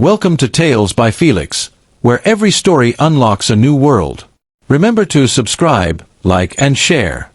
Welcome to Tales by Felix, where every story unlocks a new world. Remember to subscribe, like and share.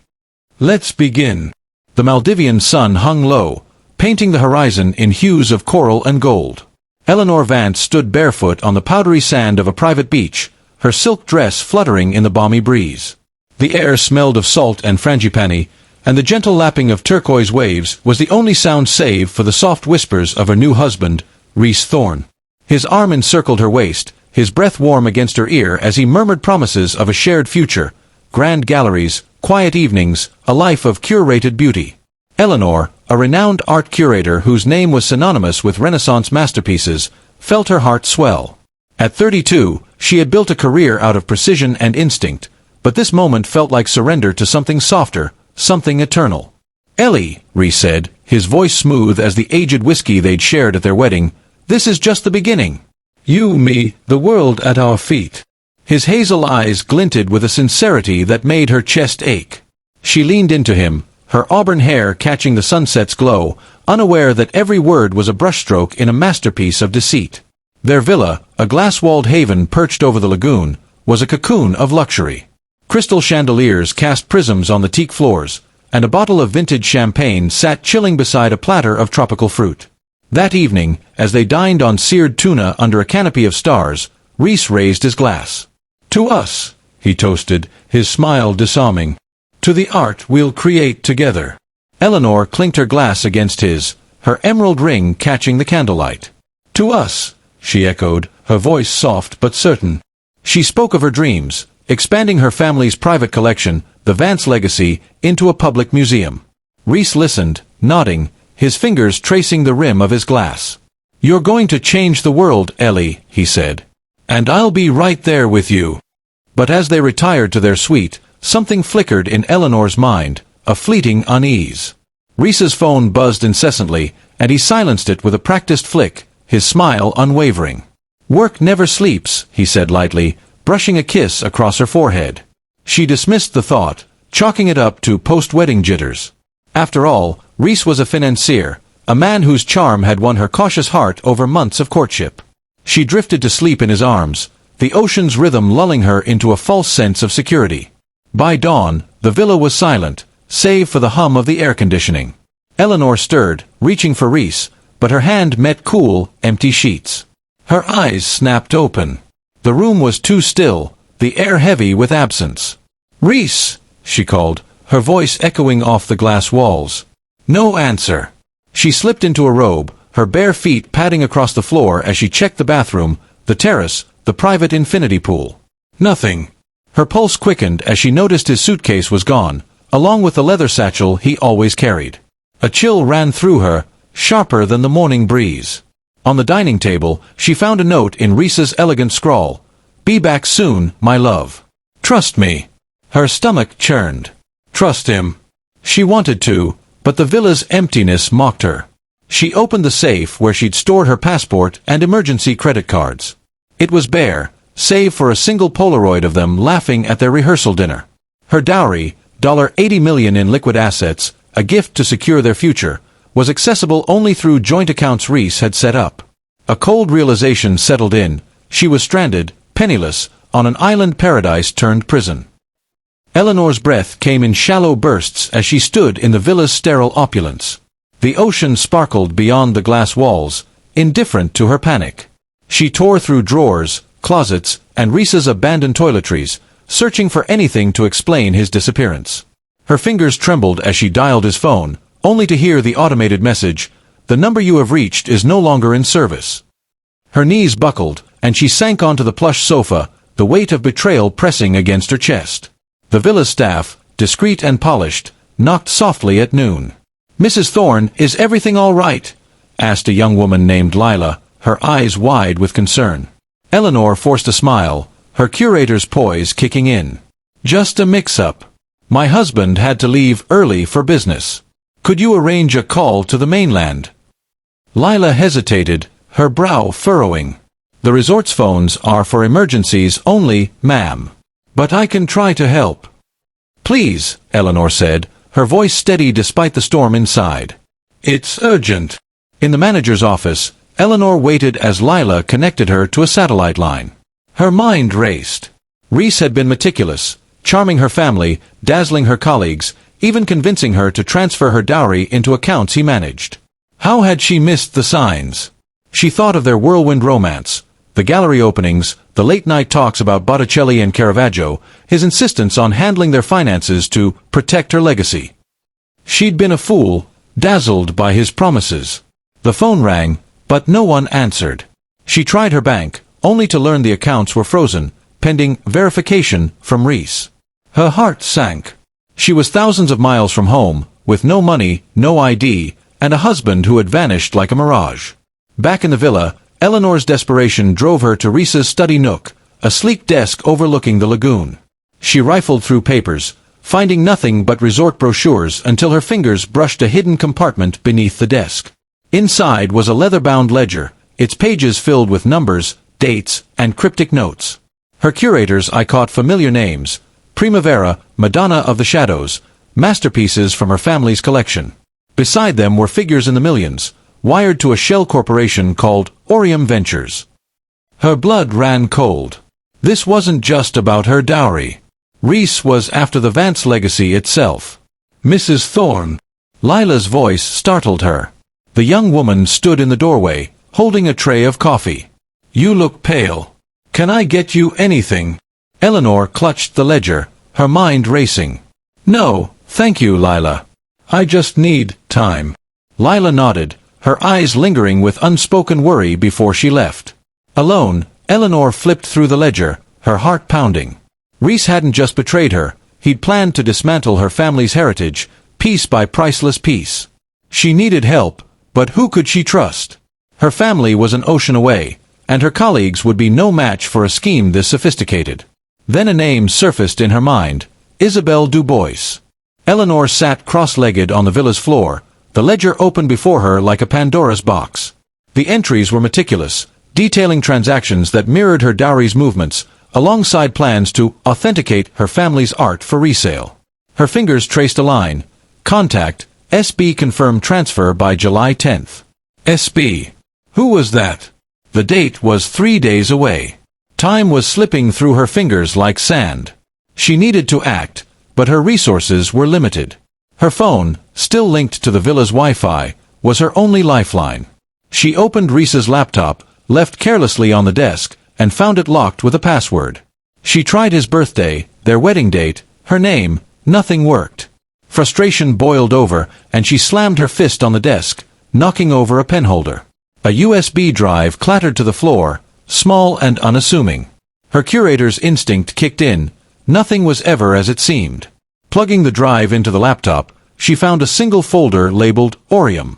Let's begin. The Maldivian sun hung low, painting the horizon in hues of coral and gold. Eleanor Vance stood barefoot on the powdery sand of a private beach, her silk dress fluttering in the balmy breeze. The air smelled of salt and frangipani, and the gentle lapping of turquoise waves was the only sound save for the soft whispers of her new husband, Rhys Thorne. His arm encircled her waist, his breath warm against her ear as he murmured promises of a shared future, grand galleries, quiet evenings, a life of curated beauty. Eleanor, a renowned art curator whose name was synonymous with Renaissance masterpieces, felt her heart swell. At 32, she had built a career out of precision and instinct, but this moment felt like surrender to something softer, something eternal. "Ellie," Rhys said, his voice smooth as the aged whiskey they'd shared at their wedding, "this is just the beginning. You, me, the world at our feet." His hazel eyes glinted with a sincerity that made her chest ache. She leaned into him, her auburn hair catching the sunset's glow, unaware that every word was a brushstroke in a masterpiece of deceit. Their villa, a glass-walled haven perched over the lagoon, was a cocoon of luxury. Crystal chandeliers cast prisms on the teak floors, and a bottle of vintage champagne sat chilling beside a platter of tropical fruit. That evening, as they dined on seared tuna under a canopy of stars, Rhys raised his glass. "To us," he toasted, his smile disarming. "To the art we'll create together." Eleanor clinked her glass against his, her emerald ring catching the candlelight. "To us," she echoed, her voice soft but certain. She spoke of her dreams, expanding her family's private collection, the Vance legacy, into a public museum. Rhys listened, nodding, his fingers tracing the rim of his glass. "You're going to change the world, Ellie," he said. "And I'll be right there with you." But as they retired to their suite, something flickered in Eleanor's mind, a fleeting unease. Rhys's phone buzzed incessantly, and he silenced it with a practiced flick, his smile unwavering. "Work never sleeps," he said lightly, brushing a kiss across her forehead. She dismissed the thought, chalking it up to post-wedding jitters. After all, Rhys was a financier, a man whose charm had won her cautious heart over months of courtship. She drifted to sleep in his arms, the ocean's rhythm lulling her into a false sense of security. By dawn, the villa was silent, save for the hum of the air conditioning. Eleanor stirred, reaching for Rhys, but her hand met cool, empty sheets. Her eyes snapped open. The room was too still, the air heavy with absence. "Rhys," she called, her voice echoing off the glass walls. No answer. She slipped into a robe, her bare feet padding across the floor as she checked the bathroom, the terrace, the private infinity pool. Nothing. Her pulse quickened as she noticed his suitcase was gone, along with the leather satchel he always carried. A chill ran through her, sharper than the morning breeze. On the dining table, she found a note in Rhys's elegant scrawl. "Be back soon, my love. Trust me." Her stomach churned. Trust him. She wanted to, but the villa's emptiness mocked her. She opened the safe where she'd stored her passport and emergency credit cards. It was bare, save for a single Polaroid of them laughing at their rehearsal dinner. Her dowry, $80 million in liquid assets, a gift to secure their future, was accessible only through joint accounts Rhys had set up. A cold realization settled in. She was stranded, penniless, on an island paradise turned prison. Eleanor's breath came in shallow bursts as she stood in the villa's sterile opulence. The ocean sparkled beyond the glass walls, indifferent to her panic. She tore through drawers, closets, and Rhys's abandoned toiletries, searching for anything to explain his disappearance. Her fingers trembled as she dialed his phone, only to hear the automated message, "The number you have reached is no longer in service." Her knees buckled, and she sank onto the plush sofa, the weight of betrayal pressing against her chest. The villa's staff, discreet and polished, knocked softly at noon. "Mrs. Thorne, is everything all right?" asked a young woman named Lila, her eyes wide with concern. Eleanor forced a smile, her curator's poise kicking in. "Just a mix-up. My husband had to leave early for business. Could you arrange a call to the mainland?" Lila hesitated, her brow furrowing. "The resort's phones are for emergencies only, ma'am. But I can try to help." "Please," Eleanor said, her voice steady despite the storm inside. "It's urgent." In the manager's office, Eleanor waited as Lila connected her to a satellite line. Her mind raced. Rhys had been meticulous, charming her family, dazzling her colleagues, even convincing her to transfer her dowry into accounts he managed. How had she missed the signs? She thought of their whirlwind romance, the gallery openings, the late-night talks about Botticelli and Caravaggio, his insistence on handling their finances to protect her legacy. She'd been a fool, dazzled by his promises. The phone rang, but no one answered. She tried her bank, only to learn the accounts were frozen, pending verification from Rhys. Her heart sank. She was thousands of miles from home, with no money, no ID, and a husband who had vanished like a mirage. Back in the villa, Eleanor's desperation drove her to Rhys's study nook, a sleek desk overlooking the lagoon. She rifled through papers, finding nothing but resort brochures until her fingers brushed a hidden compartment beneath the desk. Inside was a leather-bound ledger, its pages filled with numbers, dates, and cryptic notes. Her curators I caught familiar names: Primavera, Madonna of the Shadows, masterpieces from her family's collection. Beside them were figures in the millions, wired to a shell corporation called Orium Ventures. Her blood ran cold. This wasn't just about her dowry. Rhys was after the Vance legacy itself. Mrs. Thorne. Lila's voice startled her. The young woman stood in the doorway, holding a tray of coffee. "You look pale. Can I get you anything?" Eleanor clutched the ledger, her mind racing. "No, thank you, Lila. I just need time." Lila nodded, her eyes lingering with unspoken worry before she left. Alone, Eleanor flipped through the ledger, her heart pounding. Rhys hadn't just betrayed her, he'd planned to dismantle her family's heritage, piece by priceless piece. She needed help, but who could she trust? Her family was an ocean away, and her colleagues would be no match for a scheme this sophisticated. Then a name surfaced in her mind: Isabelle Dubois. Eleanor sat cross-legged on the villa's floor, the ledger open before her like a Pandora's box. The entries were meticulous, detailing transactions that mirrored her dowry's movements, alongside plans to authenticate her family's art for resale. Her fingers traced a line: Contact, SB confirmed transfer by July 10th. SB. Who was that? The date was 3 days away. Time was slipping through her fingers like sand. She needed to act, but her resources were limited. Her phone, still linked to the villa's Wi-Fi, was her only lifeline. She opened Rhys's laptop, left carelessly on the desk, and found it locked with a password. She tried his birthday, their wedding date, her name. Nothing worked. Frustration boiled over, and she slammed her fist on the desk, knocking over a penholder. A USB drive clattered to the floor, small and unassuming. Her curator's instinct kicked in. Nothing was ever as it seemed. Plugging the drive into the laptop, she found a single folder labeled Orium.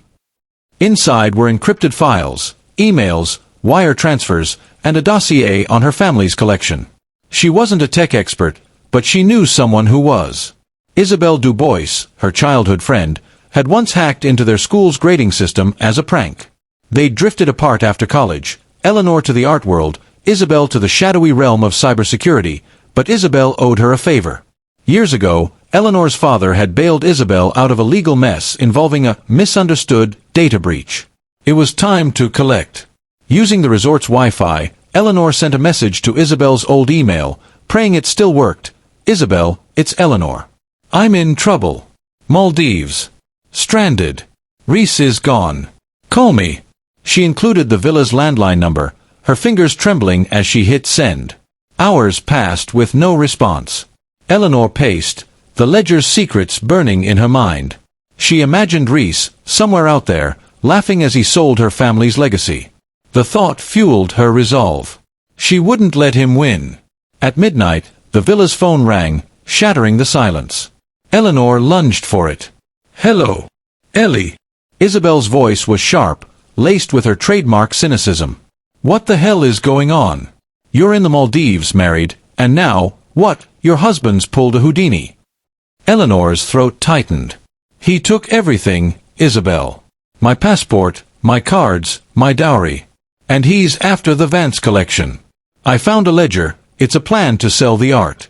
Inside were encrypted files, emails, wire transfers, and a dossier on her family's collection. She wasn't a tech expert, but she knew someone who was. Isabelle Dubois, her childhood friend, had once hacked into their school's grading system as a prank. They drifted apart after college, Eleanor to the art world, Isabelle to the shadowy realm of cybersecurity, but Isabelle owed her a favor. Years ago, Eleanor's father had bailed Isabelle out of a legal mess involving a misunderstood data breach. It was time to collect. Using the resort's Wi-Fi, Eleanor sent a message to Isabelle's old email, praying it still worked. "Isabelle, it's Eleanor. I'm in trouble. Maldives. Stranded. Rhys is gone. Call me." She included the villa's landline number, her fingers trembling as she hit send. Hours passed with no response. Eleanor paced, the ledger's secrets burning in her mind. She imagined Rhys, somewhere out there, laughing as he sold her family's legacy. The thought fueled her resolve. She wouldn't let him win. At midnight, the villa's phone rang, shattering the silence. Eleanor lunged for it. "Hello, Ellie." Isabelle's voice was sharp, laced with her trademark cynicism. "What the hell is going on? You're in the Maldives married, and now, what, your husband's pulled a Houdini." Eleanor's throat tightened. "He took everything, Isabelle. My passport, my cards, my dowry. And he's after the Vance collection. I found a ledger, it's a plan to sell the art."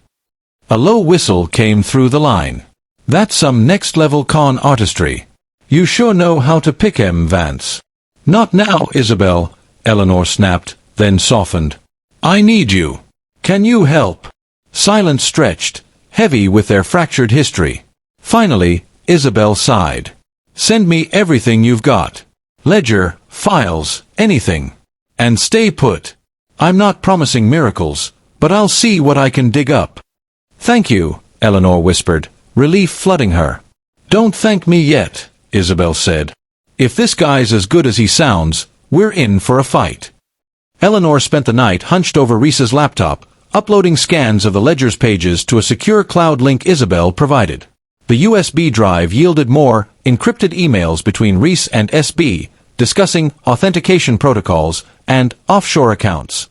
A low whistle came through the line. "That's some next-level con artistry. You sure know how to pick 'em, Vance." Not now, Isabel, Eleanor snapped, then softened. I need you. Can you help? Silence stretched, heavy with their fractured history. Finally, Isabel sighed. Send me everything you've got. Ledger, files, anything. And stay put. I'm not promising miracles, but I'll see what I can dig up. Thank you, Eleanor whispered, relief flooding her. Don't thank me yet, Isabel said. If this guy's as good as he sounds, we're in for a fight. Eleanor spent the night hunched over Rhys's laptop, uploading scans of the ledger's pages to a secure cloud link Isabel provided. The USB drive yielded more encrypted emails between Rhys and SB, discussing authentication protocols and offshore accounts.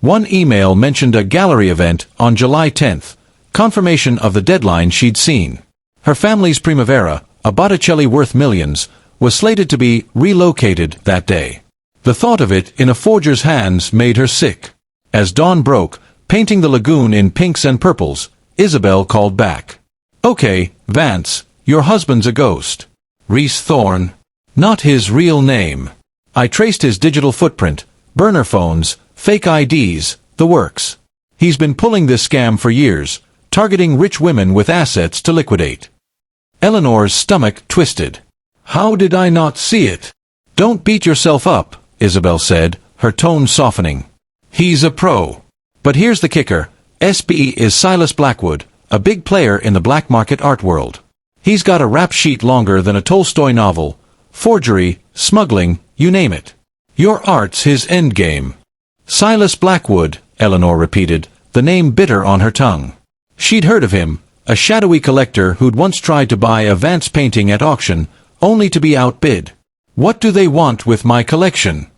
One email mentioned a gallery event on July 10th, confirmation of the deadline she'd seen. Her family's Primavera, a Botticelli worth millions, was slated to be relocated that day. The thought of it in a forger's hands made her sick. As dawn broke, painting the lagoon in pinks and purples, Isabel called back. Okay, Vance, your husband's a ghost. Rhys Thorne. Not his real name. I traced his digital footprint, burner phones, fake IDs, the works. He's been pulling this scam for years, targeting rich women with assets to liquidate. Eleanor's stomach twisted. How did I not see it? Don't beat yourself up, Isabel said, her tone softening. He's a pro. But here's the kicker. SB is Silas Blackwood, a big player in the black market art world. He's got a rap sheet longer than a Tolstoy novel. Forgery, smuggling, you name it. Your art's his endgame. Silas Blackwood, Eleanor repeated, the name bitter on her tongue. She'd heard of him, a shadowy collector who'd once tried to buy a Vance painting at auction, only to be outbid. What do they want with my collection?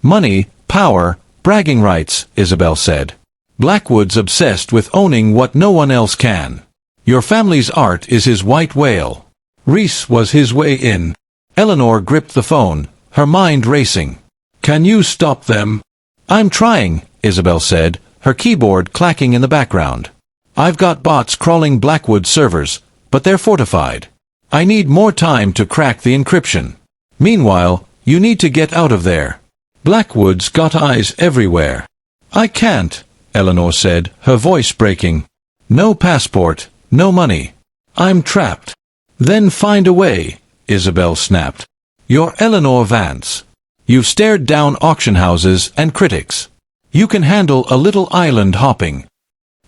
Money, power, bragging rights, Isabel said. Blackwood's obsessed with owning what no one else can. Your family's art is his white whale. Rhys was his way in. Eleanor gripped the phone, her mind racing. Can you stop them? I'm trying, Isabel said, her keyboard clacking in the background. I've got bots crawling Blackwood servers, but they're fortified. I need more time to crack the encryption. Meanwhile, you need to get out of there. Blackwood's got eyes everywhere. I can't, Eleanor said, her voice breaking. No passport, no money. I'm trapped. Then find a way, Isabel snapped. You're Eleanor Vance. You've stared down auction houses and critics. You can handle a little island hopping.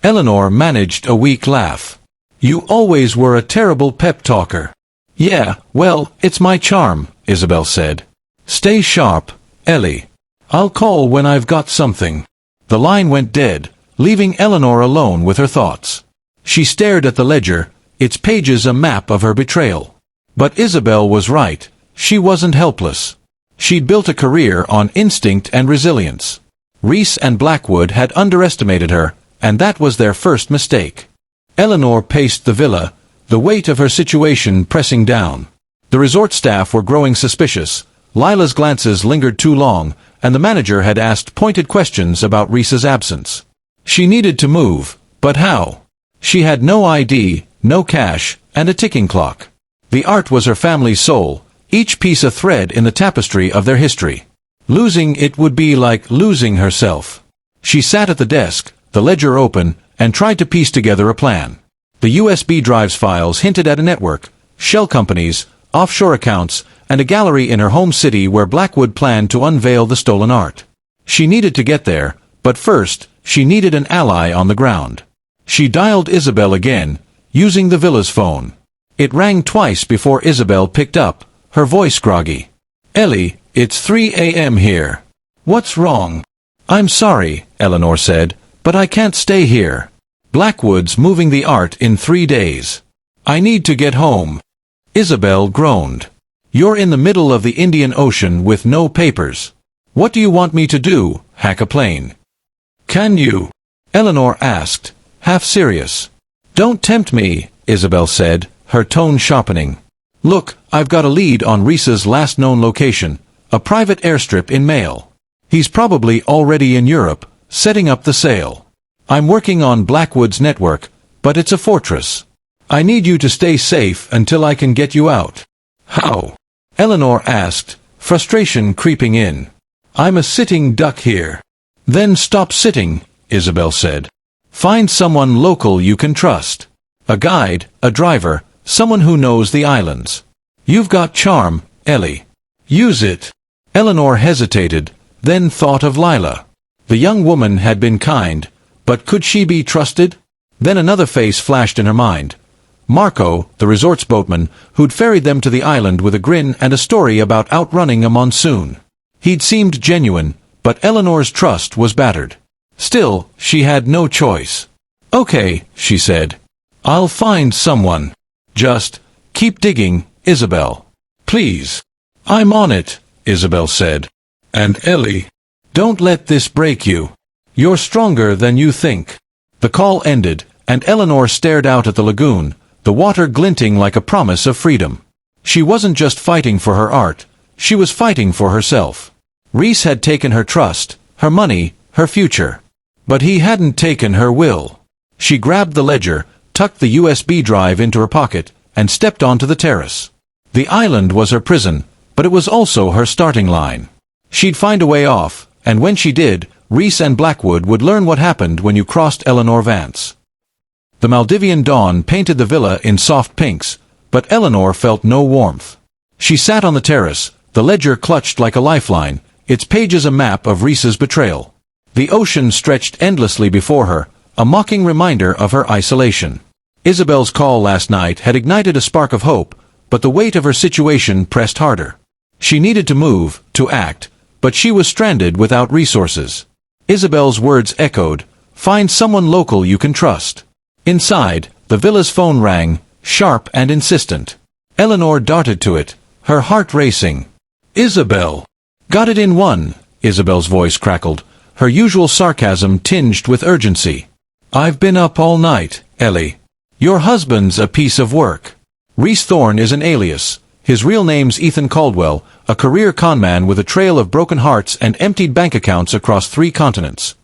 Eleanor managed a weak laugh. You always were a terrible pep talker. Yeah, well, it's my charm, Isabel said. Stay sharp, Ellie. I'll call when I've got something. The line went dead, leaving Eleanor alone with her thoughts. She stared at the ledger, its pages a map of her betrayal. But Isabel was right, she wasn't helpless. She'd built a career on instinct and resilience. Rhys and Blackwood had underestimated her, and that was their first mistake. Eleanor paced the villa, the weight of her situation pressing down. The resort staff were growing suspicious, Lila's glances lingered too long, and the manager had asked pointed questions about Rhys's absence. She needed to move, but how? She had no ID, no cash, and a ticking clock. The art was her family's soul, each piece a thread in the tapestry of their history. Losing it would be like losing herself. She sat at the desk, the ledger open, and tried to piece together a plan. The USB drive's files hinted at a network, shell companies, offshore accounts, and a gallery in her home city where Blackwood planned to unveil the stolen art. She needed to get there, but first, she needed an ally on the ground. She dialed Isabel again, using the villa's phone. It rang twice before Isabel picked up, her voice groggy. Ellie, it's 3 a.m. here. What's wrong? I'm sorry, Eleanor said, but I can't stay here. Blackwood's moving the art in 3 days. I need to get home. Isabel groaned. You're in the middle of the Indian Ocean with no papers. What do you want me to do, hack a plane? Can you? Eleanor asked, half serious. Don't tempt me, Isabel said, her tone sharpening. Look, I've got a lead on Rhys's last known location, a private airstrip in Mail. He's probably already in Europe, setting up the sale. I'm working on Blackwood's network, but it's a fortress. I need you to stay safe until I can get you out. How? Eleanor asked, frustration creeping in. I'm a sitting duck here. Then stop sitting, Isabel said. Find someone local you can trust. A guide, a driver, someone who knows the islands. You've got charm, Ellie. Use it. Eleanor hesitated, then thought of Lila. The young woman had been kind, but could she be trusted? Then another face flashed in her mind. Marco, the resort's boatman, who'd ferried them to the island with a grin and a story about outrunning a monsoon. He'd seemed genuine, but Eleanor's trust was battered. Still, she had no choice. Okay, she said. I'll find someone. Just keep digging, Isabel. Please. I'm on it, Isabel said. And Ellie, don't let this break you. You're stronger than you think. The call ended, and Eleanor stared out at the lagoon, the water glinting like a promise of freedom. She wasn't just fighting for her art, she was fighting for herself. Rhys had taken her trust, her money, her future. But he hadn't taken her will. She grabbed the ledger, tucked the USB drive into her pocket, and stepped onto the terrace. The island was her prison, but it was also her starting line. She'd find a way off, and when she did, Rhys and Blackwood would learn what happened when you crossed Eleanor Vance. The Maldivian dawn painted the villa in soft pinks, but Eleanor felt no warmth. She sat on the terrace, the ledger clutched like a lifeline, its pages a map of Rhys's betrayal. The ocean stretched endlessly before her, a mocking reminder of her isolation. Isabel's call last night had ignited a spark of hope, but the weight of her situation pressed harder. She needed to move, to act, but she was stranded without resources. Isabel's words echoed, "Find someone local you can trust." Inside, the villa's phone rang, sharp and insistent. Eleanor darted to it, her heart racing. "Isabel!" "Got it in one," Isabel's voice crackled, her usual sarcasm tinged with urgency. "I've been up all night, Ellie. Your husband's a piece of work." Rhys Thorne is an alias. His real name's Ethan Caldwell, a career conman with a trail of broken hearts and emptied bank accounts across 3 continents.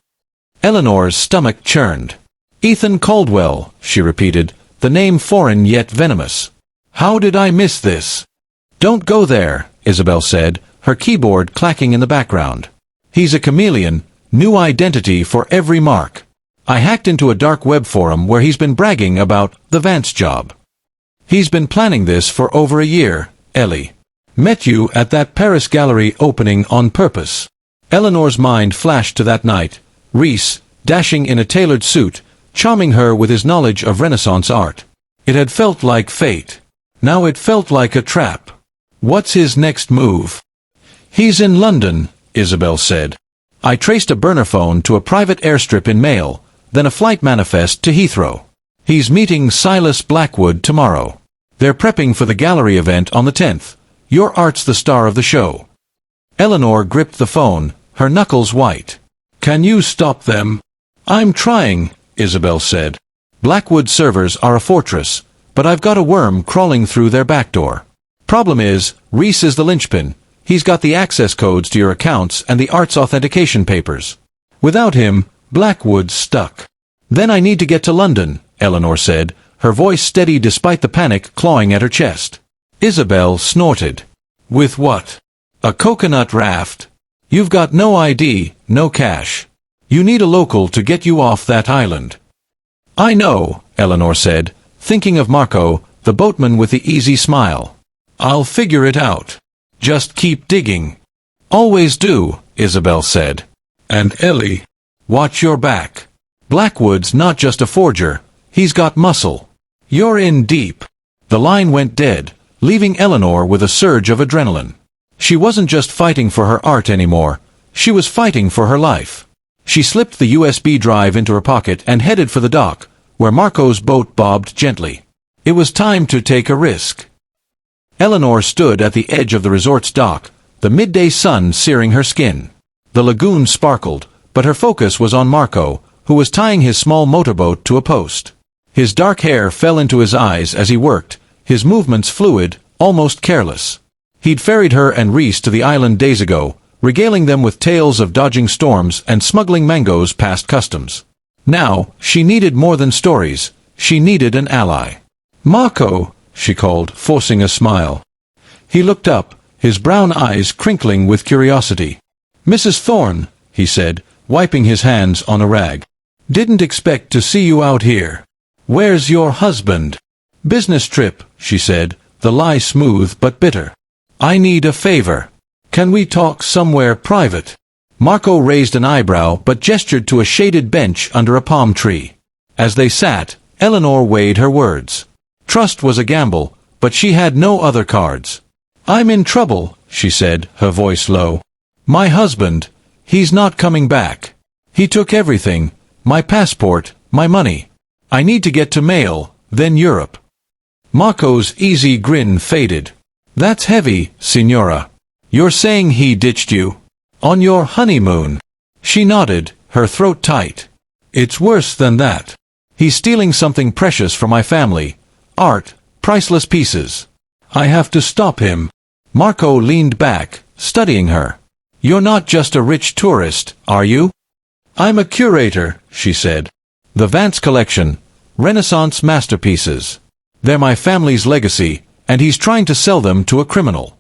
Eleanor's stomach churned. "Ethan Caldwell," she repeated, the name foreign yet venomous. "How did I miss this?" "Don't go there," Isabel said, her keyboard clacking in the background. "He's a chameleon, new identity for every mark. I hacked into a dark web forum where he's been bragging about the Vance job. He's been planning this for over a year, Ellie. Met you at that Paris gallery opening on purpose." Eleanor's mind flashed to that night. Rhys, dashing in a tailored suit, charming her with his knowledge of Renaissance art. It had felt like fate. Now it felt like a trap. What's his next move? "He's in London," Isabel said. "I traced a burner phone to a private airstrip in Mail, then a flight manifest to Heathrow. He's meeting Silas Blackwood tomorrow. They're prepping for the gallery event on the 10th. Your art's the star of the show." Eleanor gripped the phone, her knuckles white. "Can you stop them?" "I'm trying," Isabel said. "Blackwood servers are a fortress, but I've got a worm crawling through their back door. Problem is, Rhys is the linchpin. He's got the access codes to your accounts and the art's authentication papers. Without him, Blackwood's stuck." "Then I need to get to London," Eleanor said, her voice steady despite the panic clawing at her chest. Isabel snorted. "With what? A coconut raft? You've got no ID, no cash. You need a local to get you off that island." "I know," Eleanor said, thinking of Marco, the boatman with the easy smile. "I'll figure it out. Just keep digging." "Always do," Isabel said. "And Ellie, watch your back. Blackwood's not just a forger, he's got muscle. You're in deep." The line went dead, leaving Eleanor with a surge of adrenaline. She wasn't just fighting for her art anymore, she was fighting for her life. She slipped the USB drive into her pocket and headed for the dock, where Marco's boat bobbed gently. It was time to take a risk. Eleanor stood at the edge of the resort's dock, the midday sun searing her skin. The lagoon sparkled, but her focus was on Marco, who was tying his small motorboat to a post. His dark hair fell into his eyes as he worked, his movements fluid, almost careless. He'd ferried her and Rhys to the island days ago, regaling them with tales of dodging storms and smuggling mangoes past customs. Now, she needed more than stories, she needed an ally. "Marco," she called, forcing a smile. He looked up, his brown eyes crinkling with curiosity. "Mrs. Thorne," he said, wiping his hands on a rag. "Didn't expect to see you out here. Where's your husband?" "Business trip," she said, the lie smooth but bitter. "I need a favor. Can we talk somewhere private?" Marco raised an eyebrow but gestured to a shaded bench under a palm tree. As they sat, Eleanor weighed her words. Trust was a gamble, but she had no other cards. "I'm in trouble," she said, her voice low. "My husband, he's not coming back. He took everything, my passport, my money. I need to get to Mail, then Europe." Marco's easy grin faded. "That's heavy, Signora. You're saying he ditched you? On your honeymoon?" She nodded, her throat tight. "It's worse than that. He's stealing something precious from my family. Art, priceless pieces. I have to stop him." Marco leaned back, studying her. "You're not just a rich tourist, are you?" "I'm a curator," she said. "The Vance collection, Renaissance masterpieces. They're my family's legacy, and he's trying to sell them to a criminal."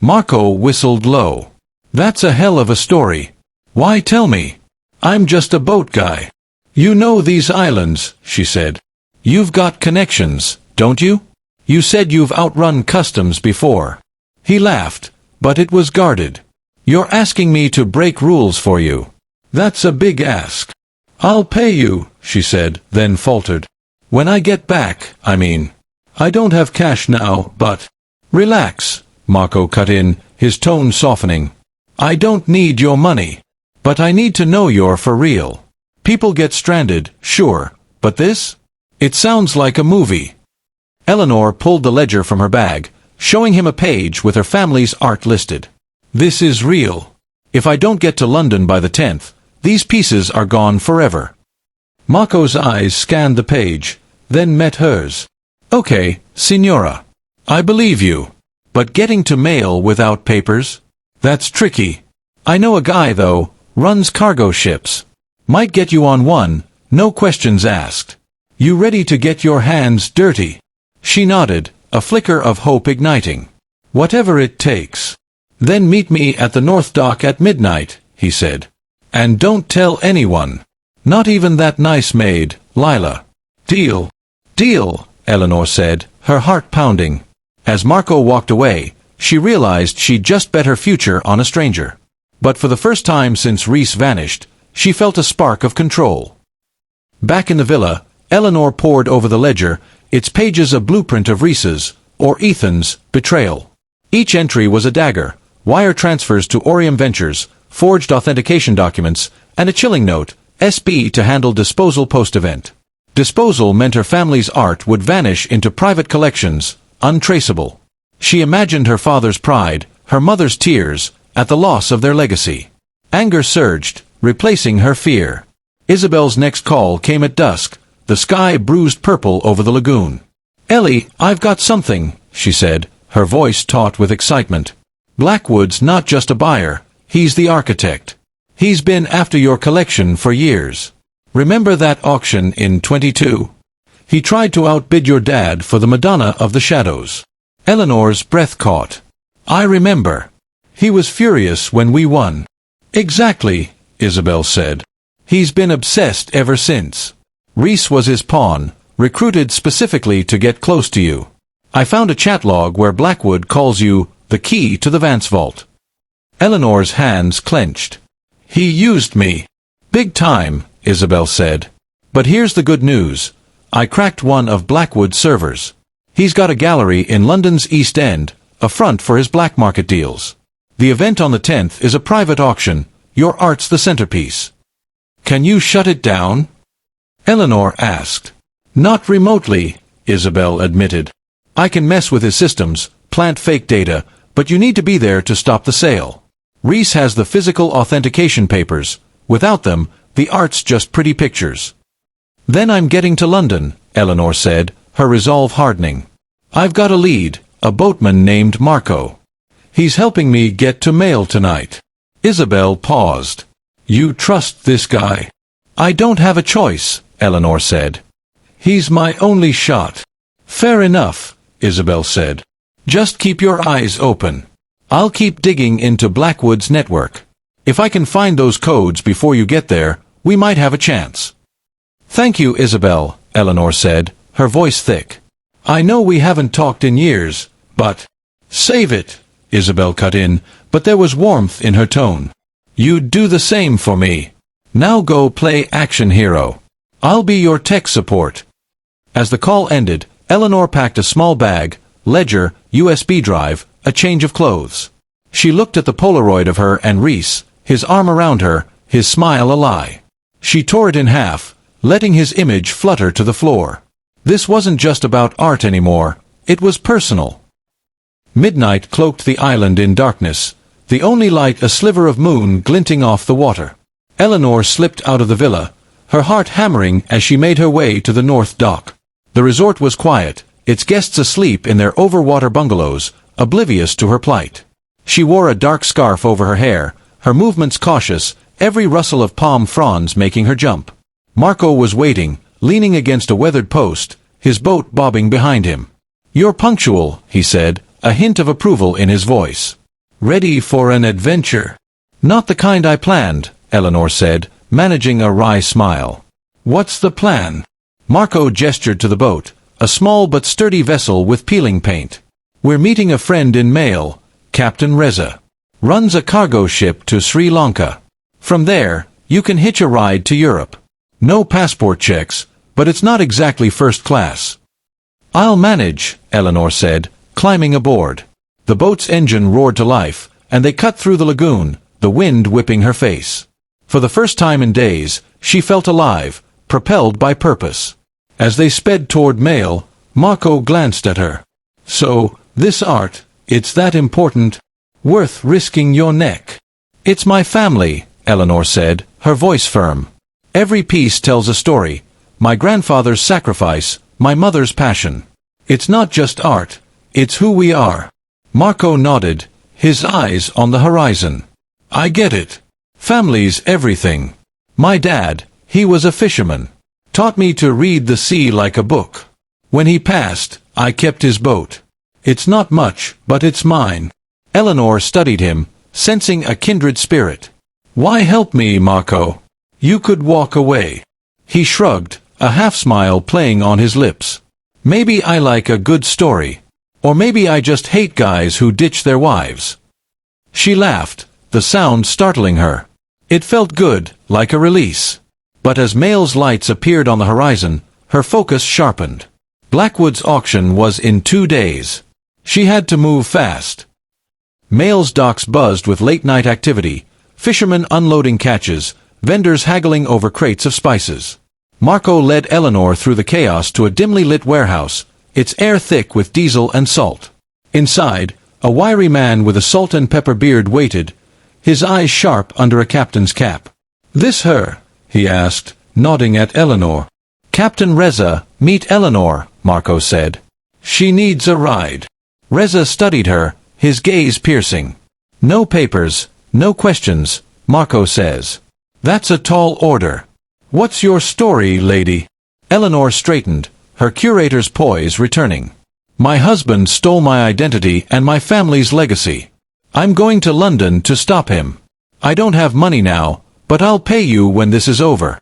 Marco whistled low. "That's a hell of a story. Why tell me? I'm just a boat guy." "You know these islands," she said. "You've got connections, don't you? You said you've outrun customs before." He laughed, but it was guarded. "You're asking me to break rules for you. That's a big ask." "I'll pay you," she said, then faltered. "When I get back, I mean. I don't have cash now, but—" "Relax," Marco cut in, his tone softening. "I don't need your money. But I need to know you're for real. People get stranded, sure, but this? It sounds like a movie." Eleanor pulled the ledger from her bag, showing him a page with her family's art listed. "This is real. If I don't get to London by the 10th, these pieces are gone forever." Marco's eyes scanned the page, then met hers. "Okay, Signora. I believe you. But getting to Mail without papers? That's tricky. I know a guy, though, runs cargo ships. Might get you on one, no questions asked. You ready to get your hands dirty?" She nodded, a flicker of hope igniting. "Whatever it takes." "Then meet me at the North Dock at midnight," he said. "And don't tell anyone. Not even that nice maid, Lila." "Deal." "Deal," Eleanor said, her heart pounding. As Marco walked away, she realized she'd just bet her future on a stranger. But for the first time since Rhys vanished, she felt a spark of control. Back in the villa, Eleanor pored over the ledger, its pages a blueprint of Rhys's, or Ethan's, betrayal. Each entry was a dagger, wire transfers to Orium Ventures, forged authentication documents, and a chilling note, SB to handle disposal post-event. Disposal meant her family's art would vanish into private collections, untraceable. She imagined her father's pride, her mother's tears, at the loss of their legacy. Anger surged, replacing her fear. Isabel's next call came at dusk, the sky bruised purple over the lagoon. "Ellie, I've got something," she said, her voice taut with excitement. "Blackwood's not just a buyer, he's the architect. He's been after your collection for years. Remember that auction in 22? He tried to outbid your dad for the Madonna of the Shadows." Eleanor's breath caught. "I remember. He was furious when we won." "Exactly," Isabel said. "He's been obsessed ever since. Rhys was his pawn, recruited specifically to get close to you. I found a chat log where Blackwood calls you the key to the Vance vault." Eleanor's hands clenched. "He used me. Big time," Isabel said. "But here's the good news. I cracked one of Blackwood's servers. He's got a gallery in London's East End, a front for his black market deals. The event on the 10th is a private auction. Your art's the centerpiece." "Can you shut it down?" Eleanor asked. "Not remotely," Isabel admitted. "I can mess with his systems, plant fake data, but you need to be there to stop the sale. Rhys has the physical authentication papers. Without them, the art's just pretty pictures." "Then I'm getting to London," Eleanor said, her resolve hardening. "I've got a lead, a boatman named Marco. He's helping me get to Mail tonight." Isabel paused. "You trust this guy?" "I don't have a choice," Eleanor said. "He's my only shot." "Fair enough," Isabel said. "Just keep your eyes open. I'll keep digging into Blackwood's network. If I can find those codes before you get there, we might have a chance. Thank you, Isabel, Eleanor said, her voice thick. I know we haven't talked in years, but... Save it, Isabel cut in, but there was warmth in her tone. You'd do the same for me. Now go play action hero. I'll be your tech support. As the call ended, Eleanor packed a small bag, ledger, USB drive, a change of clothes. She looked at the Polaroid of her and Rhys, his arm around her, his smile a lie. She tore it in half, letting his image flutter to the floor. This wasn't just about art anymore, it was personal. Midnight cloaked the island in darkness, the only light a sliver of moon glinting off the water. Eleanor slipped out of the villa, her heart hammering as she made her way to the north dock. The resort was quiet, its guests asleep in their overwater bungalows, oblivious to her plight. She wore a dark scarf over her hair, her movements cautious, every rustle of palm fronds making her jump. Marco was waiting, leaning against a weathered post, his boat bobbing behind him. You're punctual, he said, a hint of approval in his voice. Ready for an adventure? Not the kind I planned, Eleanor said, managing a wry smile. What's the plan? Marco gestured to the boat, a small but sturdy vessel with peeling paint. We're meeting a friend in Mail, Captain Reza. Runs a cargo ship to Sri Lanka. From there, you can hitch a ride to Europe. No passport checks, but it's not exactly first class. I'll manage, Eleanor said, climbing aboard. The boat's engine roared to life, and they cut through the lagoon, the wind whipping her face. For the first time in days, she felt alive, propelled by purpose. As they sped toward Mail, Marco glanced at her. So, this art, it's that important? Worth risking your neck? It's my family, Eleanor said, her voice firm. Every piece tells a story. My grandfather's sacrifice, my mother's passion. It's not just art, it's who we are. Marco nodded, his eyes on the horizon. I get it. Family's everything. My dad, he was a fisherman. Taught me to read the sea like a book. When he passed, I kept his boat. It's not much, but it's mine. Eleanor studied him, sensing a kindred spirit. Why help me, Marco? You could walk away. He shrugged, a half-smile playing on his lips. Maybe I like a good story. Or maybe I just hate guys who ditch their wives. She laughed, the sound startling her. It felt good, like a release. But as Mail's lights appeared on the horizon, her focus sharpened. Blackwood's auction was in 2 days. She had to move fast. Mail's docks buzzed with late-night activity, fishermen unloading catches, vendors haggling over crates of spices. Marco led Eleanor through the chaos to a dimly lit warehouse, its air thick with diesel and salt. Inside, a wiry man with a salt and pepper beard waited, his eyes sharp under a captain's cap. This her? He asked, nodding at Eleanor. Captain Reza, meet Eleanor, Marco said. She needs a ride. Reza studied her, his gaze piercing. No papers, no questions, Marco says. That's a tall order. What's your story, lady? Eleanor straightened, her curator's poise returning. My husband stole my identity and my family's legacy. I'm going to London to stop him. I don't have money now, but I'll pay you when this is over.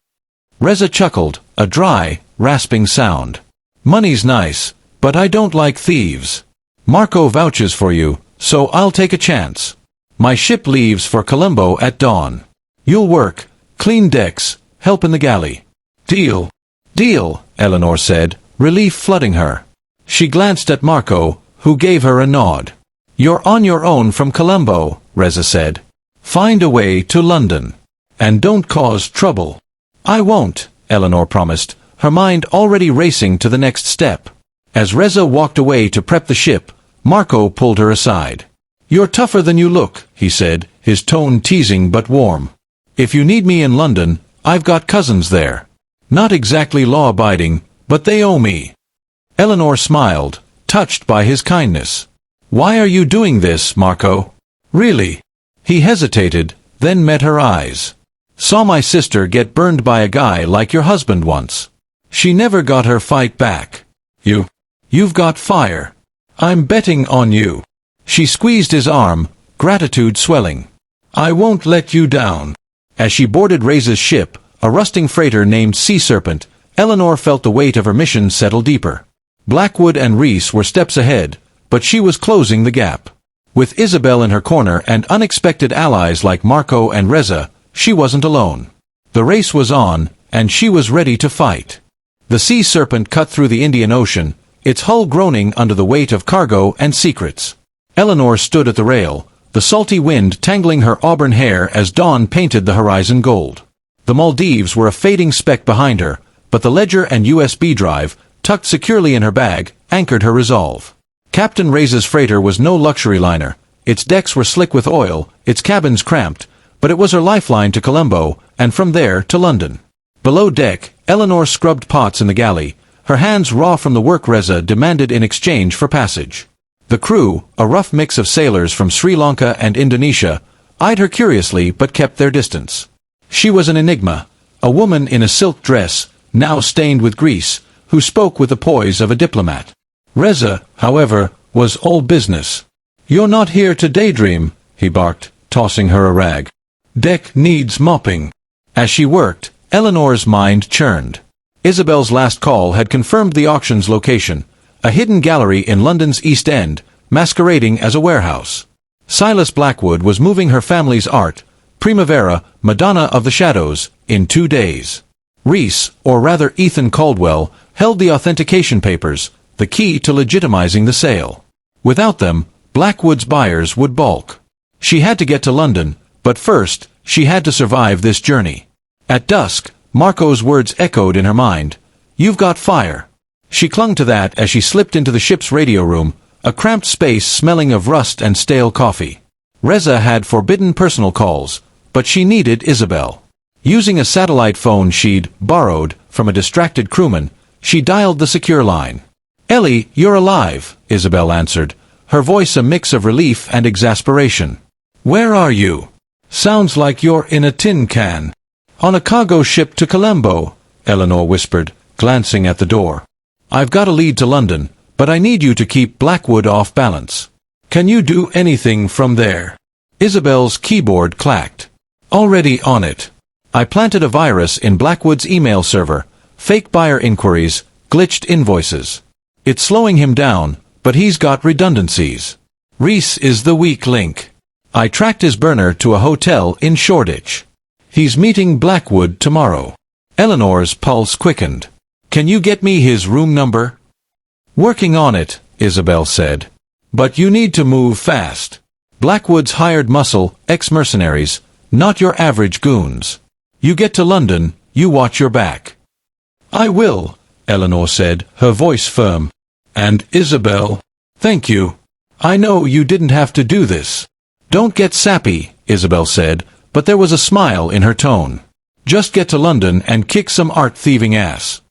Reza chuckled, a dry, rasping sound. Money's nice, but I don't like thieves. Marco vouches for you, so I'll take a chance. My ship leaves for Colombo at dawn. You'll work, clean decks, help in the galley. Deal. Deal, Eleanor said, relief flooding her. She glanced at Marco, who gave her a nod. You're on your own from Colombo, Reza said. Find a way to London. And don't cause trouble. I won't, Eleanor promised, her mind already racing to the next step. As Reza walked away to prep the ship, Marco pulled her aside. You're tougher than you look, he said, his tone teasing but warm. If you need me in London, I've got cousins there. Not exactly law-abiding, but they owe me. Eleanor smiled, touched by his kindness. Why are you doing this, Marco? Really? He hesitated, then met her eyes. Saw my sister get burned by a guy like your husband once. She never got her fight back. You've got fire. I'm betting on you. She squeezed his arm, gratitude swelling. "I won't let you down." As she boarded Rhys's ship, a rusting freighter named Sea Serpent, Eleanor felt the weight of her mission settle deeper. Blackwood and Rhys were steps ahead, but she was closing the gap. With Isabel in her corner and unexpected allies like Marco and Reza, she wasn't alone. The race was on, and she was ready to fight. The Sea Serpent cut through the Indian Ocean, its hull groaning under the weight of cargo and secrets. Eleanor stood at the rail, the salty wind tangling her auburn hair as dawn painted the horizon gold. The Maldives were a fading speck behind her, but the ledger and USB drive, tucked securely in her bag, anchored her resolve. Captain Rhys's freighter was no luxury liner. Its decks were slick with oil, its cabins cramped, but it was her lifeline to Colombo, and from there to London. Below deck, Eleanor scrubbed pots in the galley, her hands raw from the work Reza demanded in exchange for passage. The crew, a rough mix of sailors from Sri Lanka and Indonesia, eyed her curiously but kept their distance. She was an enigma, a woman in a silk dress, now stained with grease, who spoke with the poise of a diplomat. Reza, however, was all business. "You're not here to daydream," he barked, tossing her a rag. "Deck needs mopping." As she worked, Eleanor's mind churned. Isabel's last call had confirmed the auction's location, a hidden gallery in London's East End, masquerading as a warehouse. Silas Blackwood was moving her family's art, Primavera, Madonna of the Shadows, in 2 days. Rhys, or rather Ethan Caldwell, held the authentication papers, the key to legitimizing the sale. Without them, Blackwood's buyers would balk. She had to get to London, but first, she had to survive this journey. At dusk, Marco's words echoed in her mind. "You've got fire." She clung to that as she slipped into the ship's radio room, a cramped space smelling of rust and stale coffee. Reza had forbidden personal calls, but she needed Isabel. Using a satellite phone she'd borrowed from a distracted crewman, she dialed the secure line. "Ellie, you're alive," Isabel answered, her voice a mix of relief and exasperation. "Where are you? Sounds like you're in a tin can." "On a cargo ship to Colombo," Eleanor whispered, glancing at the door. "I've got a lead to London, but I need you to keep Blackwood off balance. Can you do anything from there?" Isabel's keyboard clacked. "Already on it. I planted a virus in Blackwood's email server, fake buyer inquiries, glitched invoices. It's slowing him down, but he's got redundancies. Rhys is the weak link. I tracked his burner to a hotel in Shoreditch. He's meeting Blackwood tomorrow." Eleanor's pulse quickened. "Can you get me his room number?" "Working on it," Isabel said. "But you need to move fast. Blackwood's hired muscle, ex-mercenaries, not your average goons. You get to London, you watch your back." "I will," Eleanor said, her voice firm. "And Isabel, thank you. I know you didn't have to do this." "Don't get sappy," Isabel said, but there was a smile in her tone. "Just get to London and kick some art-thieving ass."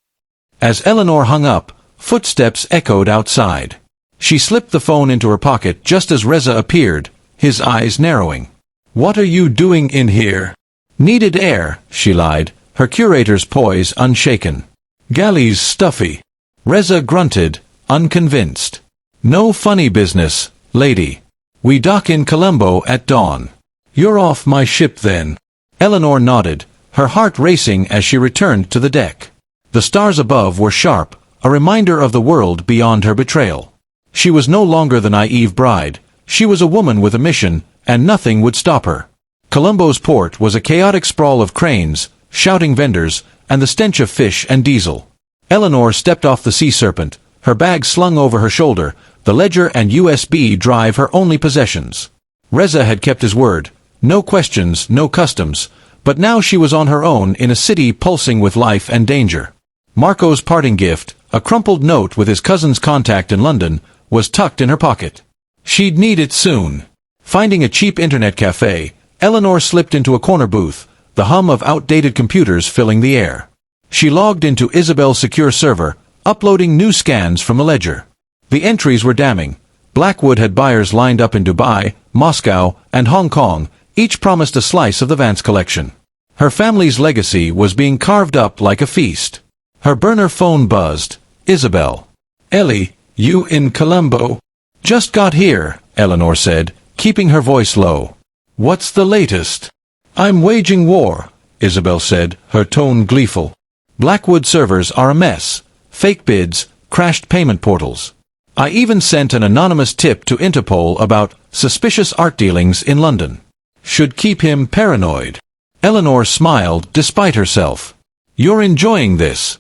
As Eleanor hung up, footsteps echoed outside. She slipped the phone into her pocket just as Reza appeared, his eyes narrowing. "What are you doing in here?" "Needed air," she lied, her curator's poise unshaken. "Galley's stuffy." Reza grunted, unconvinced. "No funny business, lady. We dock in Colombo at dawn." "You're off my ship then." Eleanor nodded, her heart racing as she returned to the deck. The stars above were sharp, a reminder of the world beyond her betrayal. She was no longer the naive bride. She was a woman with a mission, and nothing would stop her. Colombo's port was a chaotic sprawl of cranes, shouting vendors, and the stench of fish and diesel. Eleanor stepped off the Sea Serpent, her bag slung over her shoulder, the ledger and USB drive her only possessions. Reza had kept his word. No questions, no customs. But now she was on her own in a city pulsing with life and danger. Marco's parting gift, a crumpled note with his cousin's contact in London, was tucked in her pocket. She'd need it soon. Finding a cheap internet cafe, Eleanor slipped into a corner booth, the hum of outdated computers filling the air. She logged into Isabel's secure server, uploading new scans from the ledger. The entries were damning. Blackwood had buyers lined up in Dubai, Moscow, and Hong Kong, each promised a slice of the Vance collection. Her family's legacy was being carved up like a feast. Her burner phone buzzed. "Isabel." "Ellie, you in Colombo?" "Just got here," Eleanor said, keeping her voice low. "What's the latest?" "I'm waging war," Isabel said, her tone gleeful. "Blackwood servers are a mess. Fake bids, crashed payment portals. I even sent an anonymous tip to Interpol about suspicious art dealings in London. Should keep him paranoid." Eleanor smiled despite herself. "You're enjoying this."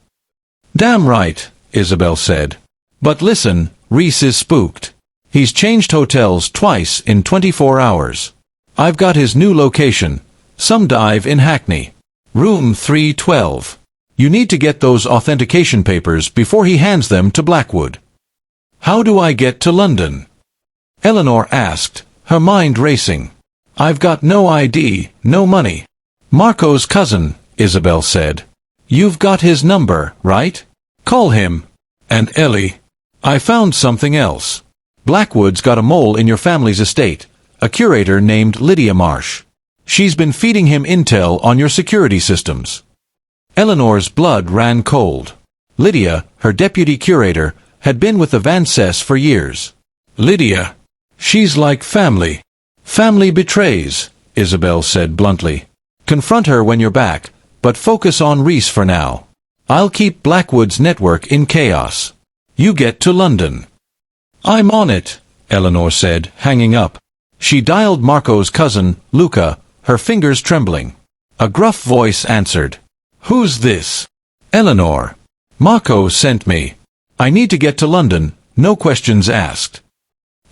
"Damn right," Isabel said. "But listen, Rhys is spooked. He's changed hotels twice in 24 hours. I've got his new location, some dive in Hackney. Room 312. You need to get those authentication papers before he hands them to Blackwood." "How do I get to London?" Eleanor asked, her mind racing. "I've got no ID, no money." "Marco's cousin," Isabel said. "You've got his number, right? Call him." "And Ellie, I found something else. Blackwood's got a mole in your family's estate, a curator named Lydia Marsh. She's been feeding him intel on your security systems." Eleanor's blood ran cold. Lydia, her deputy curator, had been with the Vances for years. "Lydia? She's like family." "Family betrays," Isabel said bluntly. "Confront her when you're back, but focus on Rhys for now. I'll keep Blackwood's network in chaos. You get to London." "I'm on it," Eleanor said, hanging up. She dialed Marco's cousin, Luca, her fingers trembling. A gruff voice answered. "Who's this?" "Eleanor. Marco sent me. I need to get to London, no questions asked."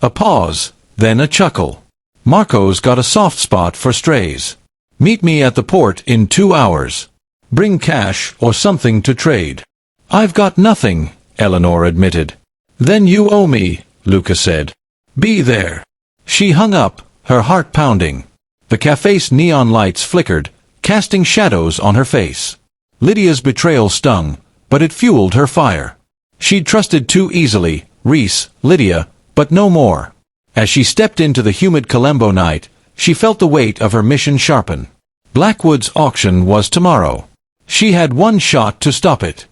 A pause, then a chuckle. "Marco's got a soft spot for strays. Meet me at the port in 2 hours. Bring cash or something to trade." "I've got nothing," Eleanor admitted. "Then you owe me," Luca said. "Be there." She hung up, her heart pounding. The cafe's neon lights flickered, casting shadows on her face. Lydia's betrayal stung, but it fueled her fire. She'd trusted too easily, Rhys, Lydia, but no more. As she stepped into the humid Colombo night, she felt the weight of her mission sharpen. Blackwood's auction was tomorrow. She had one shot to stop it.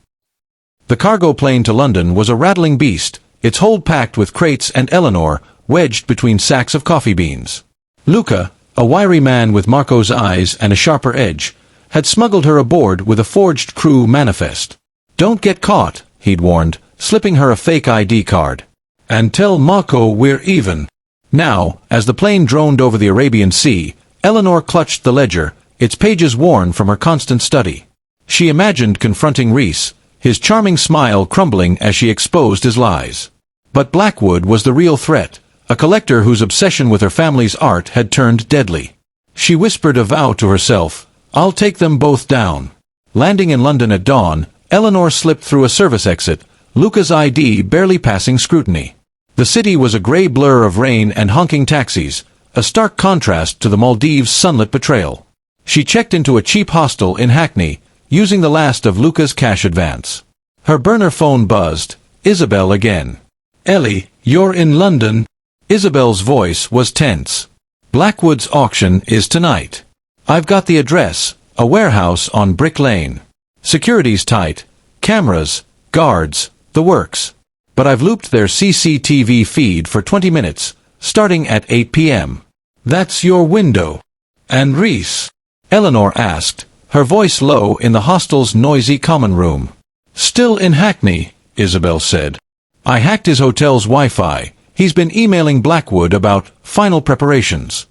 The cargo plane to London was a rattling beast, its hold packed with crates, and Eleanor, wedged between sacks of coffee beans. Luca, a wiry man with Marco's eyes and a sharper edge, had smuggled her aboard with a forged crew manifest. "Don't get caught," he'd warned, slipping her a fake ID card. "And tell Marco we're even." Now, as the plane droned over the Arabian Sea, Eleanor clutched the ledger, its pages worn from her constant study. She imagined confronting Rhys, his charming smile crumbling as she exposed his lies. But Blackwood was the real threat, a collector whose obsession with her family's art had turned deadly. She whispered a vow to herself, "I'll take them both down." Landing in London at dawn, Eleanor slipped through a service exit, Luca's ID barely passing scrutiny. The city was a grey blur of rain and honking taxis, a stark contrast to the Maldives' sunlit betrayal. She checked into a cheap hostel in Hackney, using the last of Luca's cash advance. Her burner phone buzzed. Isabel again. "Ellie, you're in London?" Isabel's voice was tense. "Blackwood's auction is tonight. I've got the address, a warehouse on Brick Lane. Security's tight, cameras, guards, the works. But I've looped their CCTV feed for 20 minutes, starting at 8 p.m. That's your window." "And Rhys?" Eleanor asked, her voice low in the hostel's noisy common room. "Still in Hackney," Isabel said. "I hacked his hotel's Wi-Fi. He's been emailing Blackwood about final preparations.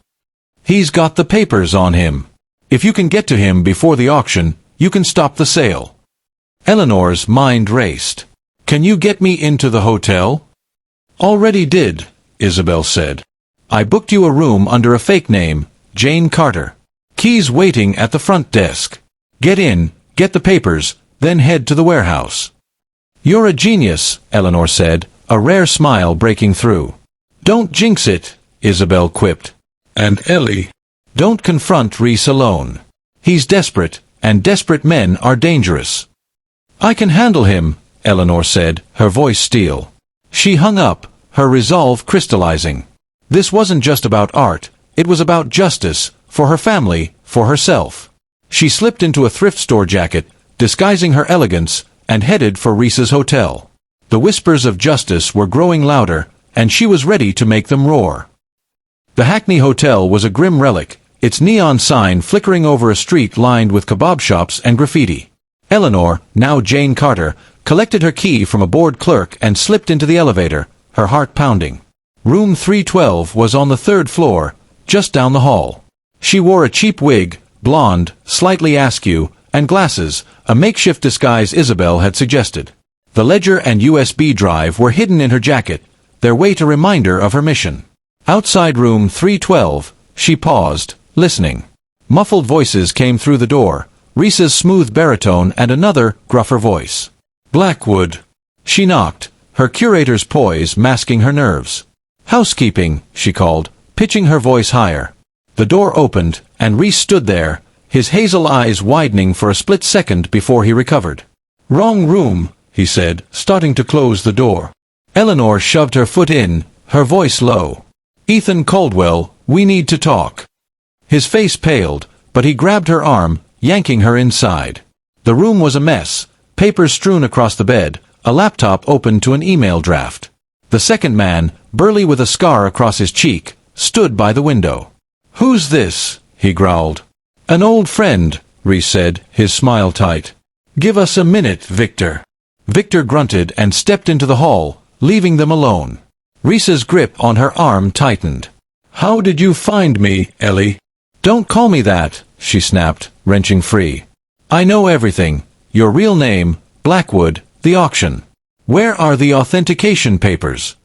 He's got the papers on him. If you can get to him before the auction, you can stop the sale." Eleanor's mind raced. "Can you get me into the hotel?" "Already did," Isabel said. "I booked you a room under a fake name, Jane Carter. Keys waiting at the front desk. Get in, get the papers, then head to the warehouse." "You're a genius," Eleanor said, a rare smile breaking through. "Don't jinx it," Isabel quipped. "And Ellie, don't confront Rhys alone. He's desperate, and desperate men are dangerous." "I can handle him," Eleanor said, her voice steel. She hung up, her resolve crystallizing. This wasn't just about art, it was about justice, for her family, for herself. She slipped into a thrift store jacket, disguising her elegance, and headed for Rhys's hotel. The whispers of justice were growing louder, and she was ready to make them roar. The Hackney Hotel was a grim relic, its neon sign flickering over a street lined with kebab shops and graffiti. Eleanor, now Jane Carter, collected her key from a bored clerk and slipped into the elevator, her heart pounding. Room 312 was on the 3rd floor, just down the hall. She wore a cheap wig, blonde, slightly askew, and glasses, a makeshift disguise Isabel had suggested. The ledger and USB drive were hidden in her jacket, their weight a reminder of her mission. Outside room 312, she paused, listening. Muffled voices came through the door, Rhys's smooth baritone and another, gruffer voice. Blackwood. She knocked, her curator's poise masking her nerves. Housekeeping, she called, pitching her voice higher. The door opened, and Rhys stood there, his hazel eyes widening for a split second before he recovered. Wrong room, he said, starting to close the door. Eleanor shoved her foot in, her voice low. Ethan Caldwell, we need to talk. His face paled, but he grabbed her arm, yanking her inside. The room was a mess, papers strewn across the bed, a laptop open to an email draft. The second man, burly with a scar across his cheek, stood by the window. Who's this? He growled. An old friend, Rhys said, his smile tight. Give us a minute, Victor. Victor grunted and stepped into the hall, leaving them alone. Rhys's grip on her arm tightened. How did you find me, Ellie? Don't call me that, she snapped, wrenching free. I know everything. Your real name, Blackwood, the auction. Where are the authentication papers?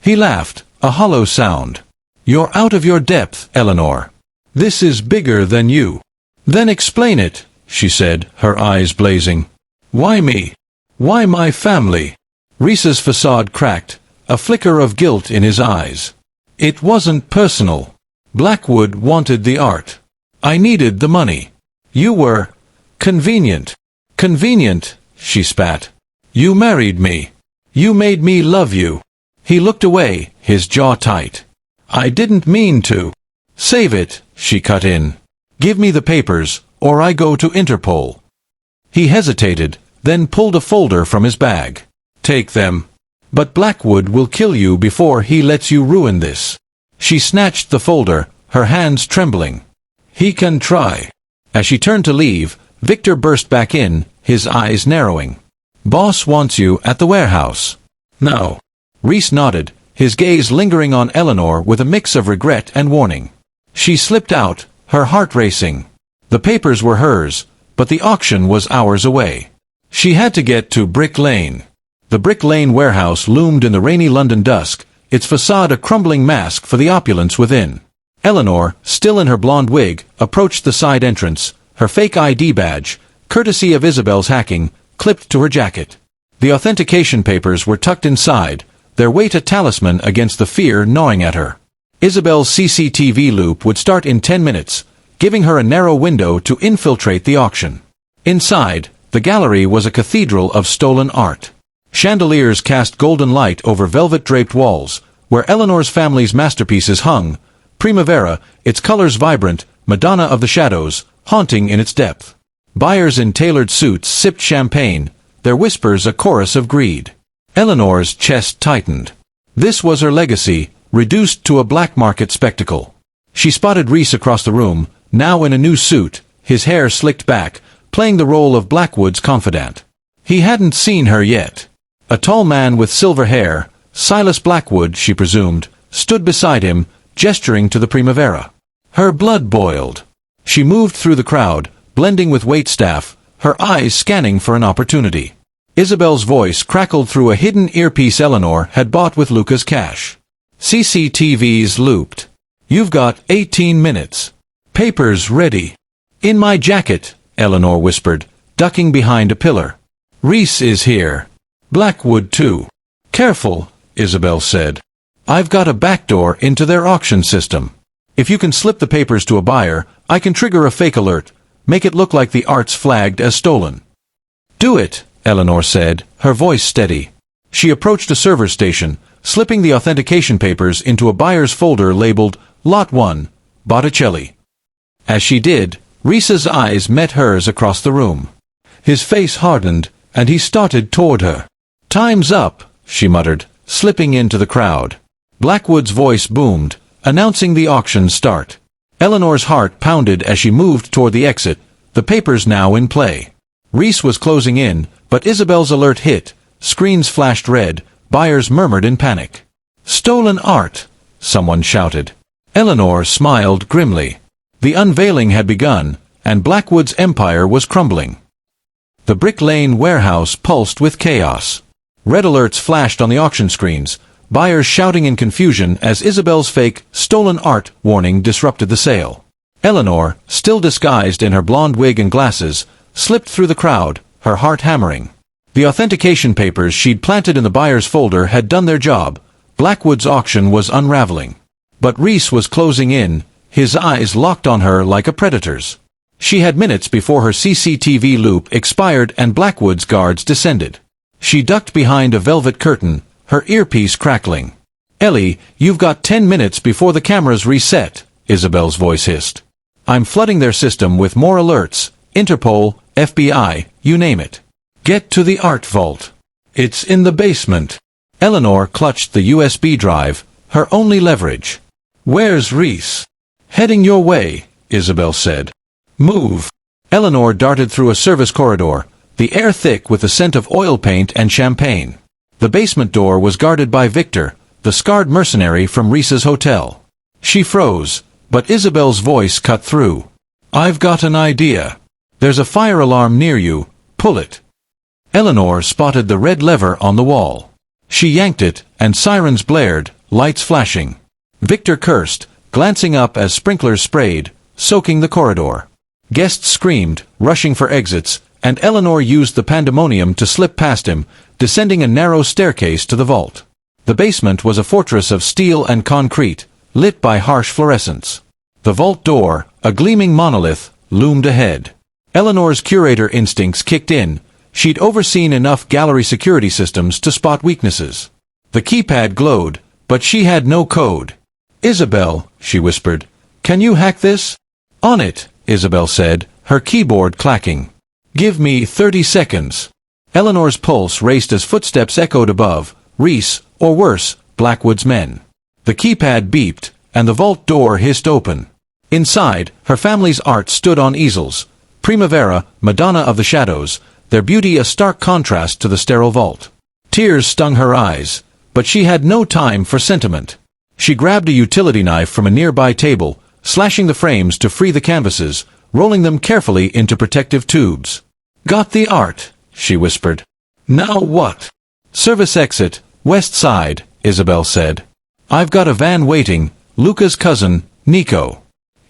He laughed, a hollow sound. You're out of your depth, Eleanor. This is bigger than you. Then explain it, she said, her eyes blazing. Why me? Why my family? Rhys's facade cracked, a flicker of guilt in his eyes. It wasn't personal. Blackwood wanted the art. I needed the money. You were convenient. Convenient, she spat. You married me. You made me love you. He looked away, his jaw tight. I didn't mean to. Save it, she cut in. Give me the papers, or I go to Interpol. He hesitated, then pulled a folder from his bag. Take them. But Blackwood will kill you before he lets you ruin this. She snatched the folder, her hands trembling. He can try. As she turned to leave, Victor burst back in, his eyes narrowing. Boss wants you at the warehouse. No. Rhys nodded, his gaze lingering on Eleanor with a mix of regret and warning. She slipped out, her heart racing. The papers were hers, but the auction was hours away. She had to get to Brick Lane. The Brick Lane warehouse loomed in the rainy London dusk, its facade a crumbling mask for the opulence within. Eleanor, still in her blonde wig, approached the side entrance, her fake ID badge, courtesy of Isabel's hacking, clipped to her jacket. The authentication papers were tucked inside, their weight a talisman against the fear gnawing at her. Isabel's CCTV loop would start in 10 minutes, giving her a narrow window to infiltrate the auction. Inside, the gallery was a cathedral of stolen art. Chandeliers cast golden light over velvet-draped walls, where Eleanor's family's masterpieces hung, Primavera, its colors vibrant, Madonna of the shadows, haunting in its depth. Buyers in tailored suits sipped champagne, their whispers a chorus of greed. Eleanor's chest tightened. This was her legacy, reduced to a black market spectacle. She spotted Rhys across the room, now in a new suit, his hair slicked back, playing the role of Blackwood's confidant. He hadn't seen her yet. A tall man with silver hair, Silas Blackwood, she presumed, stood beside him, gesturing to the Primavera. Her blood boiled. She moved through the crowd, blending with waitstaff, her eyes scanning for an opportunity. Isabel's voice crackled through a hidden earpiece Eleanor had bought with Luca's cash. CCTV's looped. You've got 18 minutes. Papers ready. In my jacket, Eleanor whispered, ducking behind a pillar. Rhys is here. Blackwood too. Careful, Isabel said. I've got a backdoor into their auction system. If you can slip the papers to a buyer, I can trigger a fake alert, make it look like the art's flagged as stolen. Do it, Eleanor said, her voice steady. She approached a server station, slipping the authentication papers into a buyer's folder labeled Lot 1, Botticelli. As she did, Rhys's eyes met hers across the room. His face hardened, and he started toward her. Time's up, she muttered, slipping into the crowd. Blackwood's voice boomed, announcing the auction start. Eleanor's heart pounded as she moved toward the exit, the papers now in play. Rhys was closing in, but Isabel's alert hit. Screens flashed red, buyers murmured in panic. "Stolen art!" someone shouted. Eleanor smiled grimly. The unveiling had begun, and Blackwood's empire was crumbling. The Brick Lane warehouse pulsed with chaos. Red alerts flashed on the auction screens, buyers shouting in confusion as Isabel's fake, stolen art warning disrupted the sale. Eleanor, still disguised in her blonde wig and glasses, slipped through the crowd, her heart hammering. The authentication papers she'd planted in the buyer's folder had done their job. Blackwood's auction was unraveling. But Rhys was closing in, his eyes locked on her like a predator's. She had minutes before her CCTV loop expired and Blackwood's guards descended. She ducked behind a velvet curtain, her earpiece crackling. "Ellie, you've got 10 minutes before the cameras reset," Isabel's voice hissed. "I'm flooding their system with more alerts, Interpol, FBI, you name it. Get to the art vault. It's in the basement." Eleanor clutched the USB drive, her only leverage. "Where's Rhys?" "Heading your way," Isabel said. "Move." Eleanor darted through a service corridor, the air thick with the scent of oil paint and champagne. The basement door was guarded by Victor, the scarred mercenary from Rhys's hotel. She froze, but Isabel's voice cut through. "I've got an idea. There's a fire alarm near you, pull it." Eleanor spotted the red lever on the wall. She yanked it, and sirens blared, lights flashing. Victor cursed, glancing up as sprinklers sprayed, soaking the corridor. Guests screamed, rushing for exits, and Eleanor used the pandemonium to slip past him, descending a narrow staircase to the vault. The basement was a fortress of steel and concrete, lit by harsh fluorescence. The vault door, a gleaming monolith, loomed ahead. Eleanor's curator instincts kicked in. She'd overseen enough gallery security systems to spot weaknesses. The keypad glowed, but she had no code. "Isabel," she whispered, "can you hack this?" "On it," Isabel said, her keyboard clacking. "Give me 30 seconds. Eleanor's pulse raced as footsteps echoed above, Rhys, or worse, Blackwood's men. The keypad beeped, and the vault door hissed open. Inside, her family's art stood on easels. Primavera, Madonna of the Shadows, their beauty a stark contrast to the sterile vault. Tears stung her eyes, but she had no time for sentiment. She grabbed a utility knife from a nearby table, slashing the frames to free the canvases, rolling them carefully into protective tubes. "Got the art," she whispered. "Now what?" "Service exit, west side," Isabel said. "I've got a van waiting, Luca's cousin, Nico.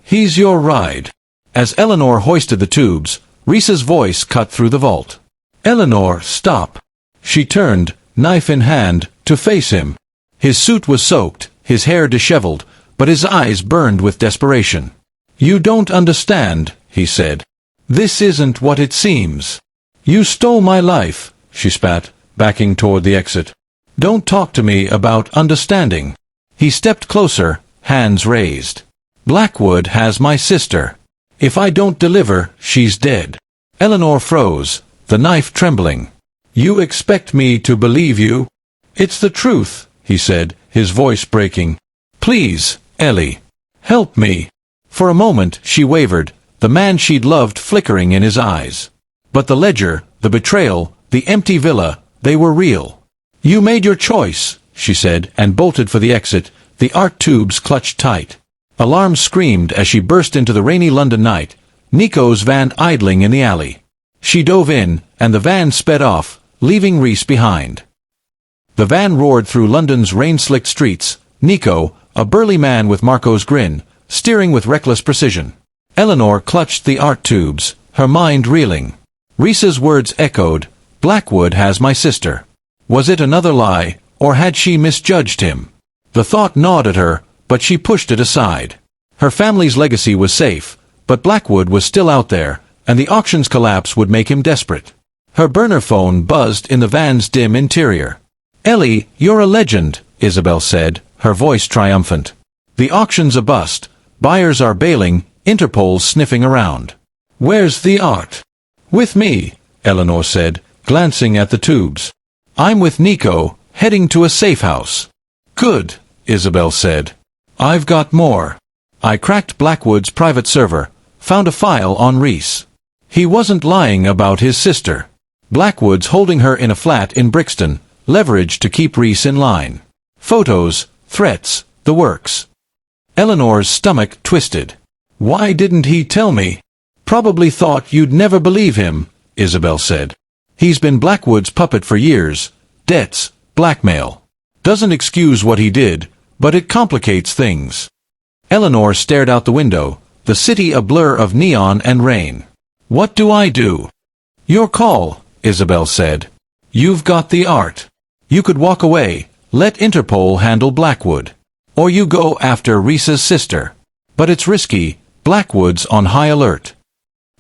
He's your ride." As Eleanor hoisted the tubes, Rhys's voice cut through the vault. "Eleanor, stop." She turned, knife in hand, to face him. His suit was soaked, his hair disheveled, but his eyes burned with desperation. "You don't understand," he said. "This isn't what it seems. You stole my life," she spat, backing toward the exit. "Don't talk to me about understanding." He stepped closer, hands raised. "Blackwood has my sister. If I don't deliver, she's dead." Eleanor froze, the knife trembling. "You expect me to believe you?" "It's the truth," he said, his voice breaking. "Please, Ellie. Help me." For a moment she wavered, the man she'd loved flickering in his eyes. But the ledger, the betrayal, the empty villa, they were real. "You made your choice," she said, and bolted for the exit, the art tubes clutched tight. Alarms screamed as she burst into the rainy London night, Nico's van idling in the alley. She dove in, and the van sped off, leaving Rhys behind. The van roared through London's rain-slicked streets, Nico, a burly man with Marco's grin, steering with reckless precision. Eleanor clutched the art tubes, her mind reeling. Rhys's words echoed, "Blackwood has my sister." Was it another lie, or had she misjudged him? The thought gnawed at her, but she pushed it aside. Her family's legacy was safe, but Blackwood was still out there, and the auction's collapse would make him desperate. Her burner phone buzzed in the van's dim interior. "Ellie, you're a legend," Isabel said, her voice triumphant. "The auction's a bust. Buyers are bailing, Interpol's sniffing around." "Where's the art?" "With me," Eleanor said, glancing at the tubes. "I'm with Nico, heading to a safe house." "Good," Isabel said. I've got more. I cracked Blackwood's private server, found a file on Rhys. He wasn't lying about his sister. Blackwood's holding her in a flat in Brixton, leverage to keep Rhys in line. Photos, threats, the works. Eleanor's stomach twisted. Why didn't he tell me? Probably thought you'd never believe him, Isabel said. He's been Blackwood's puppet for years. Debts, blackmail. Doesn't excuse what he did, but it complicates things. Eleanor stared out the window, the city a blur of neon and rain. What do I do? Your call, Isabel said. You've got the art. You could walk away, let Interpol handle Blackwood. Or you go after Rhys's sister. But it's risky, Blackwood's on high alert.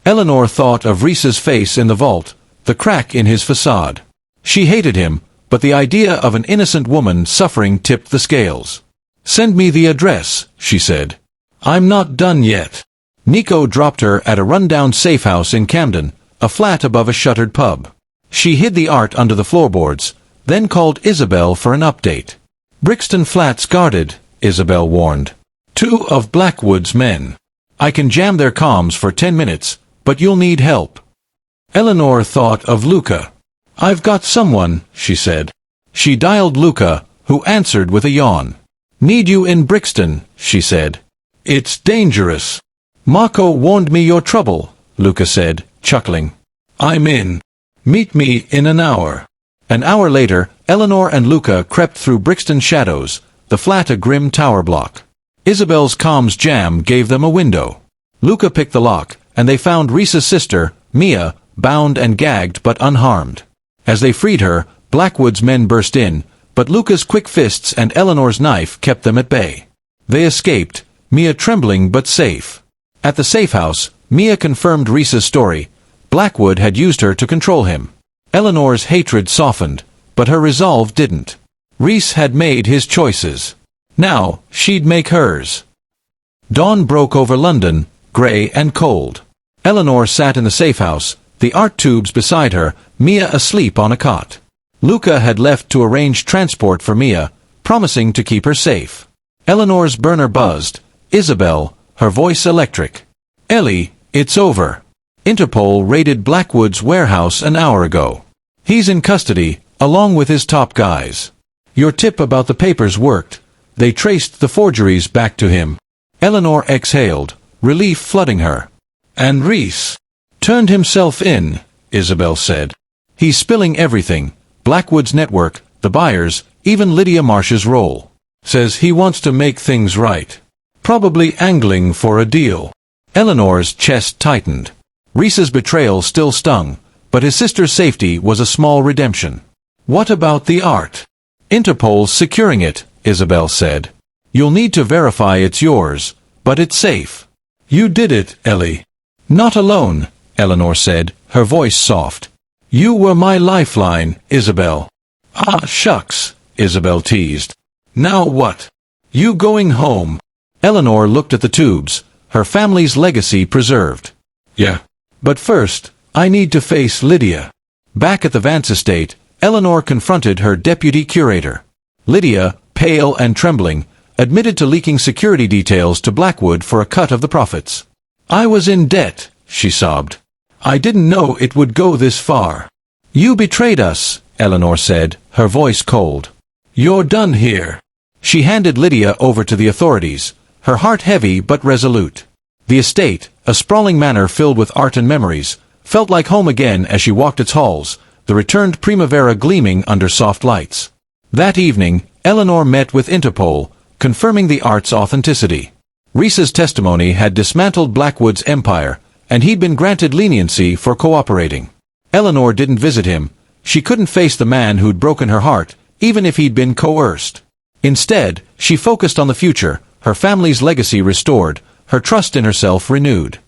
Eleanor thought of Rhys's face in the vault, the crack in his facade. She hated him, but the idea of an innocent woman suffering tipped the scales. Send me the address, she said. I'm not done yet. Nico dropped her at a rundown safe house in Camden, a flat above a shuttered pub. She hid the art under the floorboards, then called Isabel for an update. Brixton Flats guarded, Isabel warned. 2 of Blackwood's men. I can jam their comms for 10 minutes, but you'll need help. Eleanor thought of Luca. I've got someone, she said. She dialed Luca, who answered with a yawn. Need you in Brixton, she said. It's dangerous. Marco warned me you're trouble, Luca said, chuckling. I'm in. Meet me in an hour. An hour later, Eleanor and Luca crept through Brixton shadows, the flat a grim tower block. Isabel's comms jam gave them a window. Luca picked the lock, and they found Rhys's sister, Mia, bound and gagged but unharmed. As they freed her, Blackwood's men burst in, but Luca's quick fists and Eleanor's knife kept them at bay. They escaped, Mia trembling but safe. At the safe house, Mia confirmed Rhys's story. Blackwood had used her to control him. Eleanor's hatred softened, but her resolve didn't. Rhys had made his choices. Now, she'd make hers. Dawn broke over London, grey and cold. Eleanor sat in the safe house, the art tubes beside her, Mia asleep on a cot. Luca had left to arrange transport for Mia, promising to keep her safe. Eleanor's burner buzzed. Isabel, her voice electric. Ellie, it's over. Interpol raided Blackwood's warehouse an hour ago. He's in custody, along with his top guys. Your tip about the papers worked. They traced the forgeries back to him. Eleanor exhaled, relief flooding her. And Rhys turned himself in, Isabel said. He's spilling everything. Blackwood's network, the buyers, even Lydia Marsh's role. Says he wants to make things right. Probably angling for a deal. Eleanor's chest tightened. Rhys's betrayal still stung, but his sister's safety was a small redemption. What about the art? Interpol's securing it, Isabel said. You'll need to verify it's yours, but it's safe. You did it, Ellie. Not alone, Eleanor said, her voice soft. You were my lifeline, Isabel. Ah, shucks, Isabel teased. Now what? You going home? Eleanor looked at the tubes, her family's legacy preserved. Yeah. But first, I need to face Lydia. Back at the Vance estate, Eleanor confronted her deputy curator. Lydia, pale and trembling, admitted to leaking security details to Blackwood for a cut of the profits. I was in debt, she sobbed. I didn't know it would go this far. You betrayed us, Eleanor said, her voice cold. You're done here. She handed Lydia over to the authorities, her heart heavy but resolute. The estate, a sprawling manor filled with art and memories, felt like home again as she walked its halls, the returned Primavera gleaming under soft lights. That evening, Eleanor met with Interpol, confirming the art's authenticity. Rhys's testimony had dismantled Blackwood's empire, and he'd been granted leniency for cooperating. Eleanor didn't visit him. She couldn't face the man who'd broken her heart, even if he'd been coerced. Instead, she focused on the future, her family's legacy restored, her trust in herself renewed.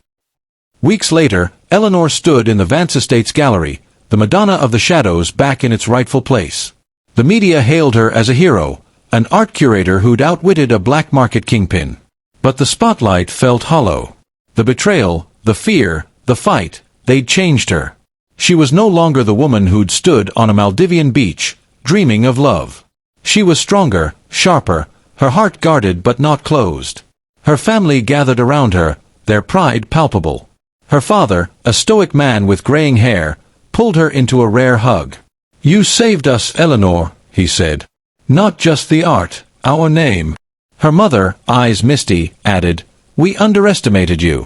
Weeks later, Eleanor stood in the Vance Estate's gallery, the Madonna of the Shadows back in its rightful place. The media hailed her as a hero, an art curator who'd outwitted a black market kingpin. But the spotlight felt hollow. The betrayal, the fear, the fight, they'd changed her. She was no longer the woman who'd stood on a Maldivian beach, dreaming of love. She was stronger, sharper, her heart guarded but not closed. Her family gathered around her, their pride palpable. Her father, a stoic man with graying hair, pulled her into a rare hug. "You saved us, Eleanor," he said. "Not just the art, our name." Her mother, eyes misty, added, "We underestimated you."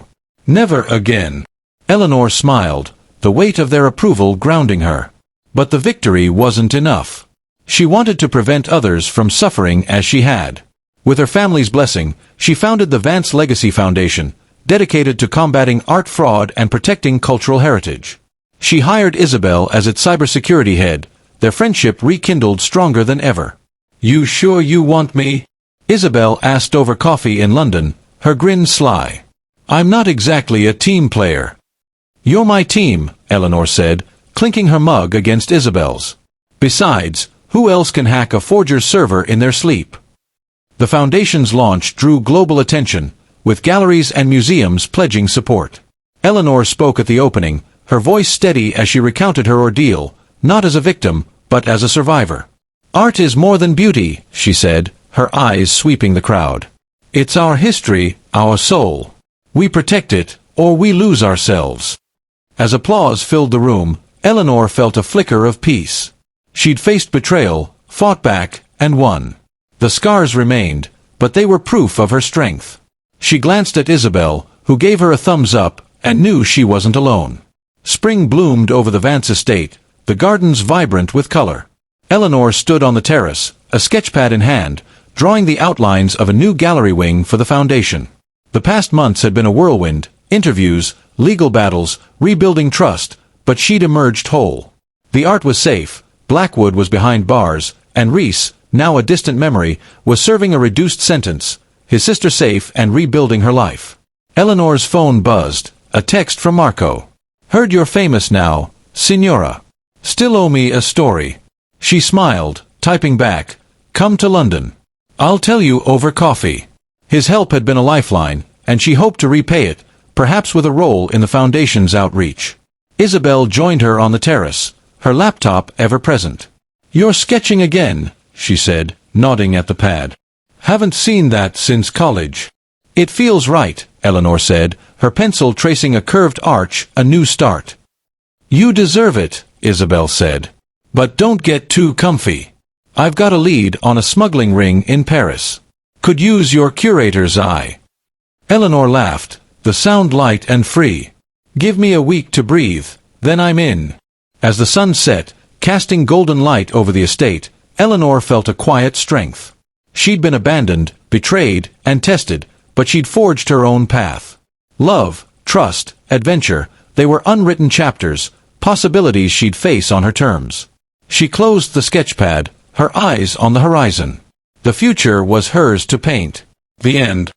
"Never again." Eleanor smiled, the weight of their approval grounding her. But the victory wasn't enough. She wanted to prevent others from suffering as she had. With her family's blessing, she founded the Vance Legacy Foundation, dedicated to combating art fraud and protecting cultural heritage. She hired Isabel as its cybersecurity head, their friendship rekindled stronger than ever. "You sure you want me?" Isabel asked over coffee in London, her grin sly. "I'm not exactly a team player." "You're my team," Eleanor said, clinking her mug against Isabel's. "Besides, who else can hack a forger's server in their sleep?" The foundation's launch drew global attention, with galleries and museums pledging support. Eleanor spoke at the opening, her voice steady as she recounted her ordeal, not as a victim, but as a survivor. "Art is more than beauty," she said, her eyes sweeping the crowd. "It's our history, our soul. We protect it, or we lose ourselves." As applause filled the room, Eleanor felt a flicker of peace. She'd faced betrayal, fought back, and won. The scars remained, but they were proof of her strength. She glanced at Isabel, who gave her a thumbs up, and knew she wasn't alone. Spring bloomed over the Vance estate, the gardens vibrant with color. Eleanor stood on the terrace, a sketchpad in hand, drawing the outlines of a new gallery wing for the foundation. The past months had been a whirlwind, interviews, legal battles, rebuilding trust, but she'd emerged whole. The art was safe, Blackwood was behind bars, and Rhys, now a distant memory, was serving a reduced sentence, his sister safe and rebuilding her life. Eleanor's phone buzzed, a text from Marco. "Heard you're famous now, Signora. Still owe me a story." She smiled, typing back, "Come to London. I'll tell you over coffee." His help had been a lifeline, and she hoped to repay it, perhaps with a role in the foundation's outreach. Isabel joined her on the terrace, her laptop ever present. "You're sketching again," she said, nodding at the pad. "Haven't seen that since college." "It feels right," Eleanor said, her pencil tracing a curved arch, a new start. "You deserve it," Isabel said. "But don't get too comfy. I've got a lead on a smuggling ring in Paris. Could use your curator's eye." Eleanor laughed, the sound light and free. "Give me a week to breathe, then I'm in." As the sun set, casting golden light over the estate, Eleanor felt a quiet strength. She'd been abandoned, betrayed, and tested, but she'd forged her own path. Love, trust, adventure, they were unwritten chapters, possibilities she'd face on her terms. She closed the sketchpad, her eyes on the horizon. The future was hers to paint. The end.